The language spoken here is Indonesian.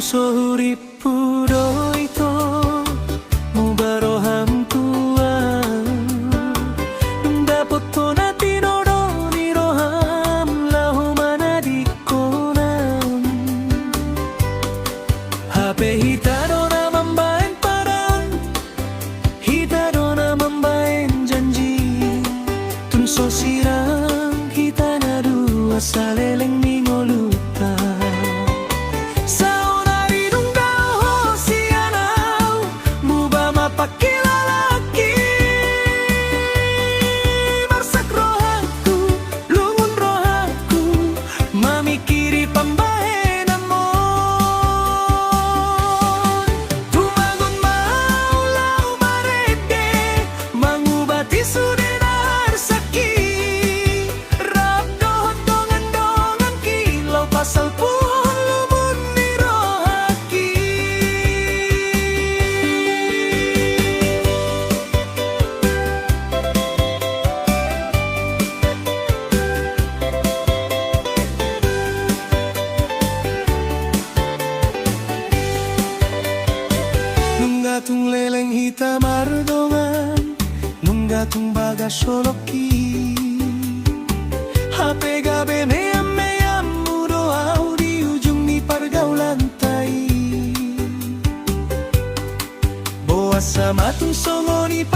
sohuripu doito mubaroham tuang dapat kona tinodo ni roham lahumana di konam HP hitado na mambain parang hitado na mambain janji tun so sirang hita na dua saleleng mingoluta pakilalaki marsak rohaku lungun rohaku mamikiri pambahenan mo tumagon maulau marede mangubati sudenar sakit rap dohon dongan kilau pasal puhon lumun ni rohaki Nunggatung leleng hitam ardongan Nunggatung baga soloki HP gabe meyam mudoau di ujung ni pergaulan tai Boas sama tung songo ni